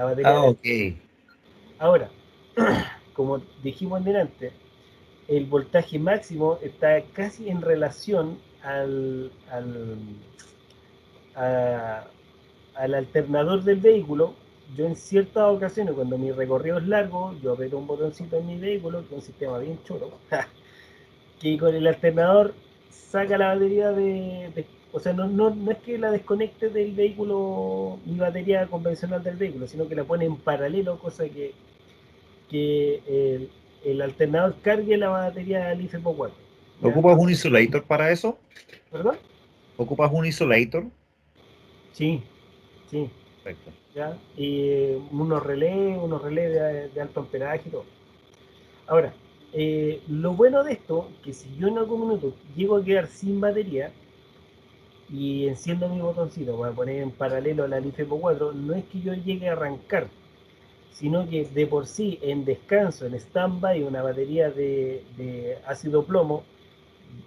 batería Ah, del... ok. Ahora, como dijimos antes, el voltaje máximo está casi en relación a- al alternador del vehículo. Yo en ciertas ocasiones, cuando mi recorrido es largo, yo aprieto un botoncito en mi vehículo, que es un sistema bien chulo, que con el alternador saca la batería o sea, no es que la desconecte del vehículo, mi batería convencional del vehículo, sino que la pone en paralelo, cosa que el alternador cargue la batería del IFEPO 4. ¿Ya? ¿Ocupas un isolator para eso? ¿Perdón? ¿Ocupas un isolator? Sí, sí. Perfecto. ¿Ya? Y unos relés de alto amperaje y todo. Ahora, lo bueno de esto, que si yo en algún minuto llego a quedar sin batería y enciendo mi botoncito para poner en paralelo a la LiFePO 4, no es que yo llegue a arrancar, sino que de por sí en descanso, en stand-by, una batería de ácido plomo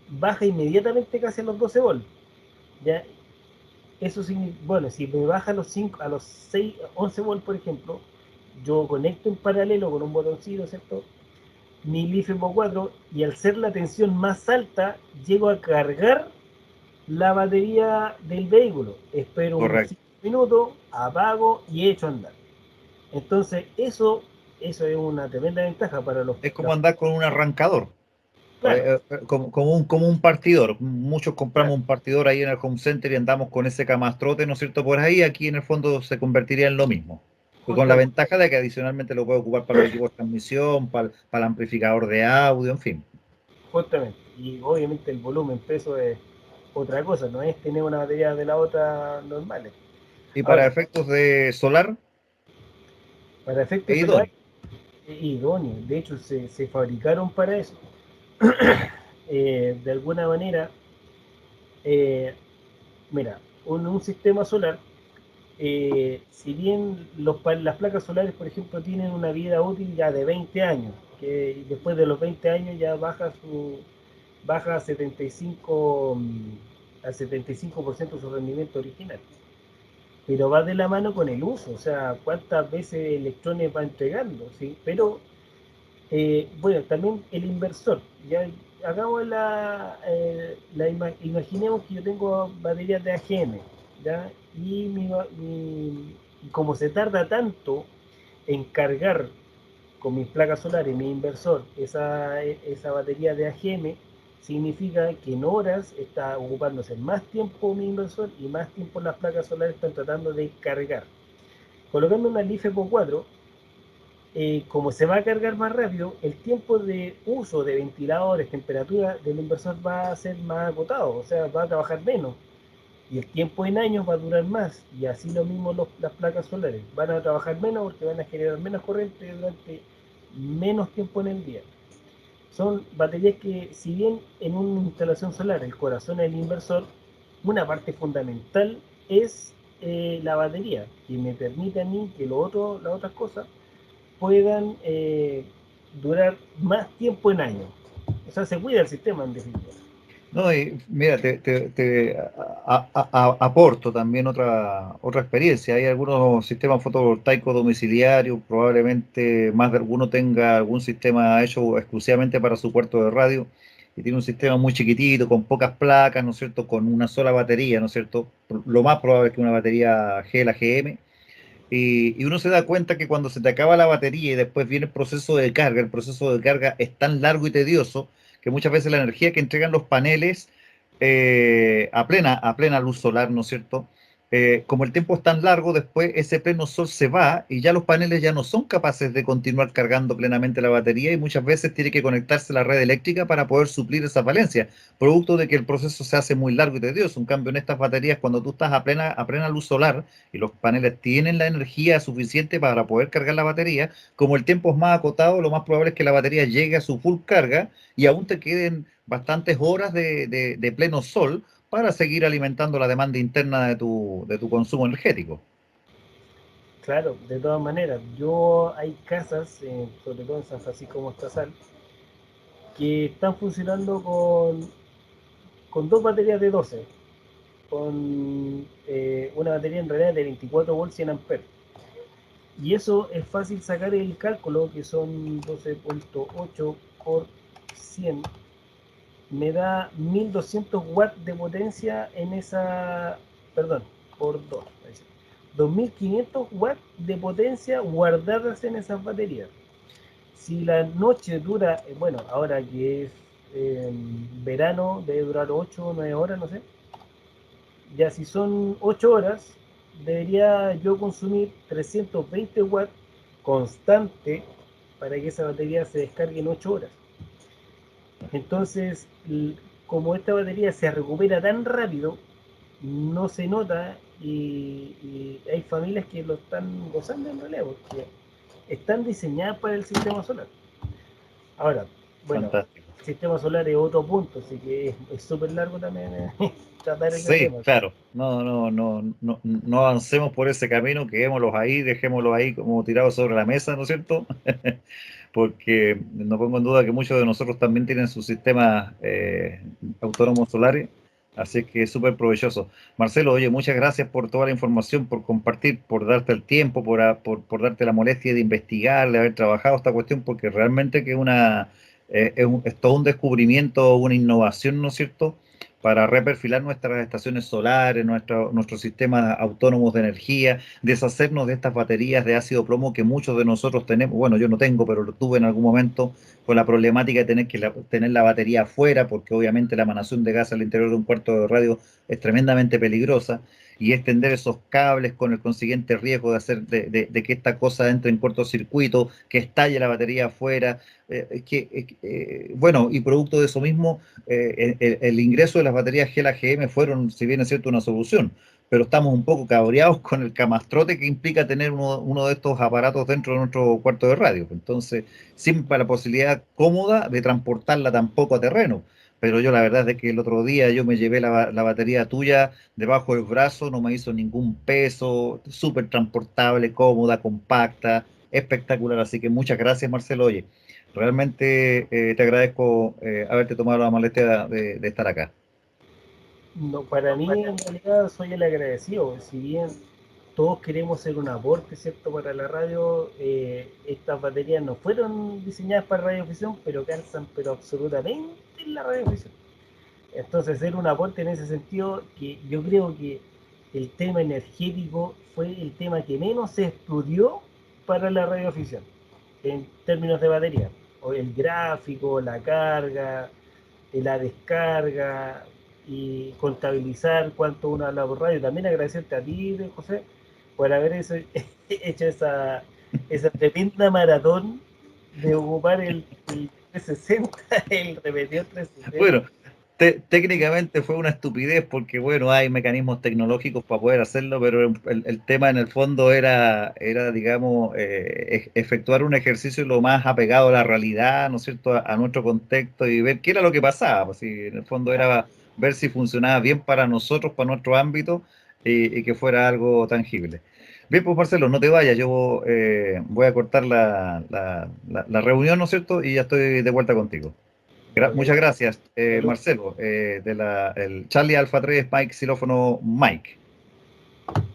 baja inmediatamente casi a los 12 volts. ¿Ya? Eso significa, bueno, si me baja a los 5, a los 6, 11 volts, por ejemplo, yo conecto en paralelo con un botoncito, ¿cierto? Mi LiFePO 4 y al ser la tensión más alta, llego a cargar la batería del vehículo. Espero unos Correcto. 5 minutos, apago y echo a andar. Entonces, eso es una tremenda ventaja para Es como andar con un arrancador. claro, Como un partidor. Muchos claro, compramos un partidor ahí en el home center y andamos con ese camastrote, ¿no es cierto? Por ahí, aquí en el fondo se convertiría en lo mismo. Pues con la justamente, ventaja de que adicionalmente lo puede ocupar para los equipos de transmisión, para el amplificador de audio, en fin. justamente. Y obviamente el volumen, peso es otra cosa, no es tener una batería de la otra normales. Y para Ahora, efectos de solar, para efectos es solar, idóneo. es idóneo. De hecho, se fabricaron para eso. de alguna manera, mira, un sistema solar, si bien las placas solares, por ejemplo, tienen una vida útil ya de 20 años, que después de los 20 años ya baja a 75, al 75% su rendimiento original. Pero va de la mano con el uso, o sea, cuántas veces electrones va entregando, ¿sí? Pero, bueno, también el inversor, ya hagamos imaginemos que yo tengo baterías de AGM, ¿ya? Y como se tarda tanto en cargar con mis placas solares, mi inversor, esa batería de AGM, significa que en horas está ocupándose más tiempo mi inversor y más tiempo las placas solares están tratando de cargar. Colocando una LiFePO 4, como se va a cargar más rápido, el tiempo de uso de ventiladores, temperatura del inversor va a ser más agotado, o sea, va a trabajar menos. Y el tiempo en años va a durar más. Y así lo mismo las placas solares. Van a trabajar menos porque van a generar menos corriente durante menos tiempo en el día. Son baterías que, si bien en una instalación solar el corazón es el inversor, una parte fundamental es la batería, que me permite a mí que las otras cosas puedan durar más tiempo en años. O sea, se cuida el sistema en definitiva. No, y mira, aporto también otra experiencia. Hay algunos sistemas fotovoltaicos domiciliarios, probablemente más de alguno tenga algún sistema hecho exclusivamente para su puerto de radio y tiene un sistema muy chiquitito, con pocas placas, ¿no es cierto?, con una sola batería, ¿no es cierto? Lo más probable es que una batería GLA GM. Y uno se da cuenta que cuando se te acaba la batería y después viene el proceso de carga es tan largo y tedioso que muchas veces la energía que entregan los paneles a plena luz solar, ¿no es cierto? Como el tiempo es tan largo, después ese pleno sol se va y ya los paneles ya no son capaces de continuar cargando plenamente la batería y muchas veces tiene que conectarse a la red eléctrica para poder suplir esa falencia, producto de que el proceso se hace muy largo y tedioso. En cambio, en estas baterías, cuando tú estás a plena luz solar, y los paneles tienen la energía suficiente para poder cargar la batería, como el tiempo es más acotado, lo más probable es que la batería llegue a su full carga y aún te queden bastantes horas de pleno sol para seguir alimentando la demanda interna de tu consumo energético. Claro, de todas maneras, hay casas, sobre todo en San Francisco Mostazal, que están funcionando con dos baterías de 12, con una batería en realidad de 24 volts 100 amperes. Y eso es fácil sacar el cálculo, que son 12.8 por 100, me da 1200 watts de potencia en esa, perdón, por 2, 2500 watts de potencia guardadas en esas baterías. Si la noche dura, bueno, ahora que es verano, debe durar 8 o 9 horas, no sé. Ya si son 8 horas, debería yo consumir 320 watts constante para que esa batería se descargue en 8 horas. Entonces, como esta batería se recupera tan rápido, no se nota y hay familias que lo están gozando en realidad, porque están diseñadas para el sistema solar. Ahora, bueno, Fantástico. el sistema solar es otro punto, así que es súper largo también tratar ese Sí, tema. claro. No avancemos por ese camino, quedémoslos ahí, dejémoslos ahí como tirados sobre la mesa, ¿no es cierto? Porque no pongo en duda que muchos de nosotros también tienen sus sistemas autónomos solares, así que es súper provechoso. Marcelo, oye, muchas gracias por toda la información, por compartir, por darte el tiempo, por darte la molestia de investigar, de haber trabajado esta cuestión, porque realmente que es todo un descubrimiento, una innovación, ¿no es cierto?, para reperfilar nuestras estaciones solares, nuestros sistemas autónomos de energía, deshacernos de estas baterías de ácido plomo que muchos de nosotros tenemos. Bueno, yo no tengo, pero lo tuve en algún momento con la problemática de tener la batería afuera, porque obviamente la emanación de gas al interior de un cuarto de radio es tremendamente peligrosa, y extender esos cables con el consiguiente riesgo de que esta cosa entre en cortocircuito, que estalle la batería afuera, bueno, y producto de eso mismo, el ingreso de las baterías GEL AGM fueron, si bien es cierto, una solución, pero estamos un poco cabreados con el camastrote que implica tener uno de estos aparatos dentro de nuestro cuarto de radio. Entonces, sin la posibilidad cómoda de transportarla tampoco a terreno, pero yo la verdad es que el otro día yo me llevé la batería tuya debajo del brazo, no me hizo ningún peso, súper transportable, cómoda, compacta, espectacular. Así que muchas gracias, Marcelo. Oye, realmente te agradezco haberte tomado la molestia de estar acá. No, para mí en realidad soy el agradecido. Si bien todos queremos ser un aporte, ¿cierto?, para la radio, estas baterías no fueron diseñadas para radioficción, pero calzan pero absolutamente en la radioficción. Entonces, ser un aporte en ese sentido, que yo creo que el tema energético fue el tema que menos se estudió para la radioafición, en términos de batería. O el gráfico, la carga, la descarga y contabilizar cuánto uno habla por radio. También agradecerte a ti, José, por haber hecho esa tremenda maratón de ocupar el 360, el repetidor 360. Bueno, técnicamente fue una estupidez porque, bueno, hay mecanismos tecnológicos para poder hacerlo, pero el tema en el fondo era digamos, efectuar un ejercicio lo más apegado a la realidad, ¿no es cierto?, a nuestro contexto y ver qué era lo que pasaba. Pues, sí, en el fondo era ver si funcionaba bien para nosotros, para nuestro ámbito y que fuera algo tangible. Bien, pues Marcelo, no te vayas, yo voy a cortar la reunión, ¿no es cierto?, y ya estoy de vuelta contigo. Vale, Muchas gracias, salud. Marcelo, el Charlie Alfa 3 Mike Xilófono Mike.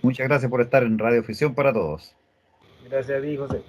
Muchas gracias por estar en Radio Ficción para Todos. Gracias a ti, José.